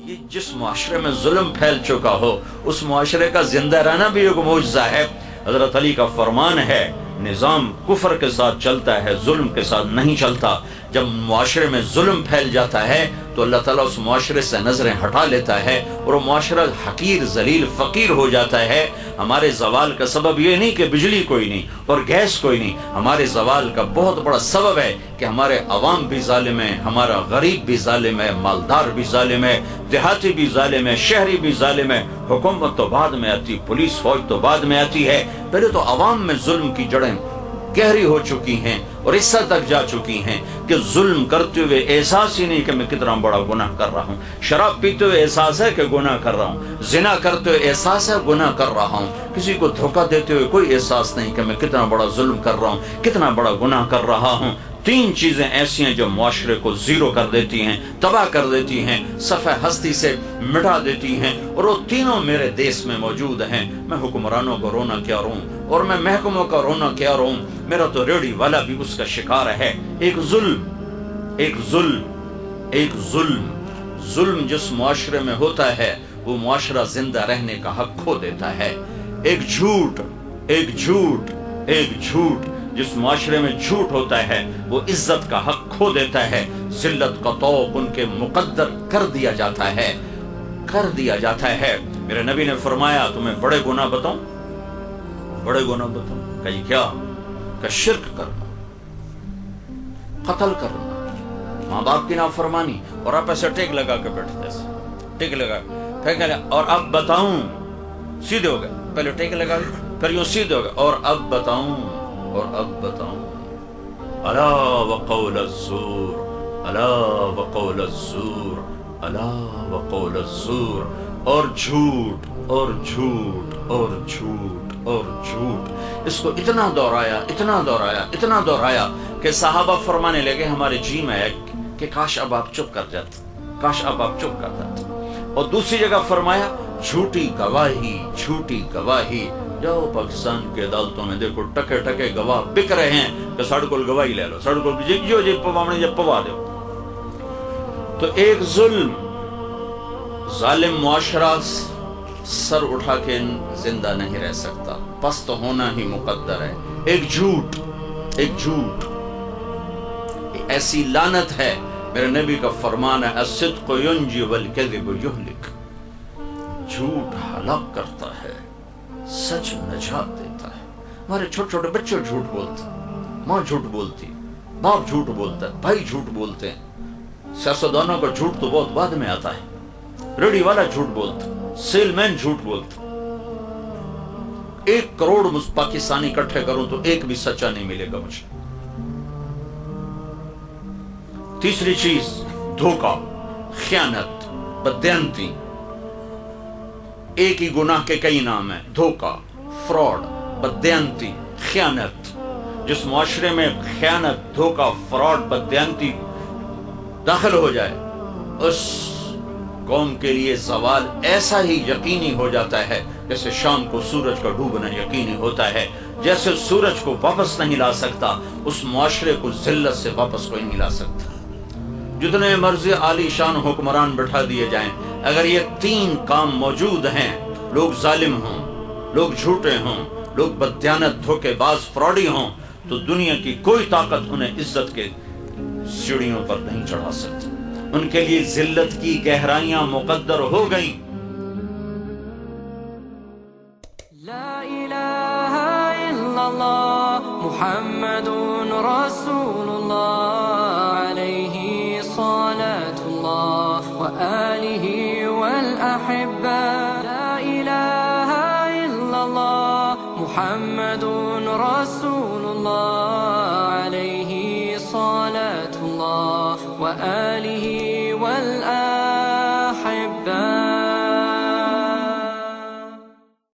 یہ جس معاشرے میں ظلم پھیل چکا ہو اس معاشرے کا زندہ رہنا بھی ایک معجزہ ہے۔ حضرت علی کا فرمان ہے نظام کفر کے ساتھ چلتا ہے، ظلم کے ساتھ نہیں چلتا۔ جب معاشرے میں ظلم پھیل جاتا ہے تو اللہ تعالیٰ اس معاشرے سے نظریں ہٹا لیتا ہے اور وہ معاشرہ حقیر ذلیل فقیر ہو جاتا ہے۔ ہمارے زوال کا سبب یہ نہیں کہ بجلی کوئی نہیں اور گیس کوئی نہیں، ہمارے زوال کا بہت بڑا سبب ہے کہ ہمارے عوام بھی ظالم ہیں، ہمارا غریب بھی ظالم ہے، مالدار بھی ظالم ہے، دیہاتی بھی ظالم ہے، شہری بھی ظالم ہے۔ حکومت تو بعد میں آتی، پولیس فوج تو بعد میں آتی ہے، پہلے تو عوام میں ظلم کی جڑیں گہری ہو چکی ہیں اور اس حد تک جا چکی ہیں کہ ظلم کرتے ہوئے احساس ہی نہیں کہ میں کتنا بڑا گناہ کر رہا ہوں۔ شراب پیتے ہوئے احساس ہے کہ گناہ کر رہا ہوں، زنا کرتے ہوئے احساس ہے گناہ کر رہا ہوں، کسی کو دھوکہ دیتے ہوئے کوئی احساس نہیں کہ میں کتنا بڑا ظلم کر رہا ہوں، کتنا بڑا گناہ کر رہا ہوں۔ تین چیزیں ایسی ہیں جو معاشرے کو زیرو کر دیتی ہیں، تباہ کر دیتی ہیں، صفحہ ہستی سے مٹا دیتی ہیں، اور وہ تینوں میرے دیس میں موجود ہیں۔ میں حکمرانوں کو رونا کیا روں اور میں محکموں کا رونا کیا روں، میرا تو ریڑھی والا بھی اس کا شکار ہے۔ ایک ظلم جس معاشرے میں ہوتا ہے وہ معاشرہ زندہ رہنے کا حق کھو دیتا ہے۔ ایک جھوٹ جس معاشرے میں جھوٹ ہوتا ہے وہ عزت کا حق کھو دیتا ہے، ذلت کا طوق ان کے مقدر کر دیا جاتا ہے۔ میرے نبی نے فرمایا تمہیں بڑے گناہ بتاؤں؟ کہ کیا؟ کہ شرک کرنا، قتل کرنا، ماں باپ کی نافرمانی، اور آپ ایسے ٹیک لگا کے بیٹھتے ہیں، ٹیک لگا پھینک لیا، اور اب بتاؤں، سیدھے ہو گئے، پہلے ٹیک لگا پھر یوں سیدھے ہو گئے، اور اب بتاؤں الا وقول الزور، اور جھوٹ۔ اس کو اتنا دہرایا کہ صحابہ فرمانے لگے ہمارے جی میں ہے کہ کاش اب آپ چپ کر جاتے۔ اور دوسری جگہ فرمایا جھوٹی گواہی، جاؤ پاکستان کی عدالتوں میں دیکھو ٹکے گواہ بک رہے ہیں کہ ساڑھ کو گواہی لے لو، ساڑھ کو جی پوا دو۔ تو ایک ظالم معاشرہ سر اٹھا کے زندہ نہیں رہ سکتا، پست ہونا ہی مقدر ہے۔ ایک جھوٹ ایسی لعنت ہے، میرے نبی کا فرمان ہے الصدق ینجی والکذب یہلک، جھوٹ ہلاک کرتا ہے، سچ نجات دیتا ہے۔ ہمارے چھوٹے چھوٹے بچے جھوٹ بولتے، ماں جھوٹ بولتی، باپ جھوٹ بولتا ہے، بھائی جھوٹ بولتے ہیں۔ سیاستدانوں کا جھوٹ تو بہت بعد میں آتا ہے، ریڑھی والا جھوٹ بولتا، سیل مین جھوٹ بولتا۔ 1 کروڑ پاکستانی اکٹھے کروں تو ایک بھی سچا نہیں ملے گا مجھے۔ تیسری چیز دھوکہ، خیانت، بددیانتی۔ ایک ہی گناہ کے کئی نام ہیں، دھوکہ، فراڈ، بددیانتی، خیانت۔ جس معاشرے میں خیانت، دھوکہ، فراڈ، بددیانتی داخل ہو جائے اس قوم کے لیے زوال ایسا ہی یقینی ہو جاتا ہے جیسے شام کو سورج کا ڈوبنا یقینی ہوتا ہے۔ جیسے سورج کو واپس نہیں لا سکتا اس معاشرے کو ذلت سے واپس کوئی نہیں لا سکتا۔ جتنے مرضی عالی شان حکمران بٹھا دیے جائیں، اگر یہ 3 کام موجود ہیں، لوگ ظالم ہوں، لوگ جھوٹے ہوں، لوگ بددیانت، دھوکے باز، فراڈی ہوں، تو دنیا کی کوئی طاقت انہیں عزت کے سیڑھیوں پر نہیں چڑھا سکتی۔ ان کے لیے ذلت کی گہرائیاں مقدر ہو گئیں۔ لا الہ الا اللہ محمد رسول اللہ علیہ صلاة اللہ وآلہ والأحبہ۔ لا الہ الا اللہ محمد رسول اللہ علیہ صلاة اللہ وآلہ والآلہ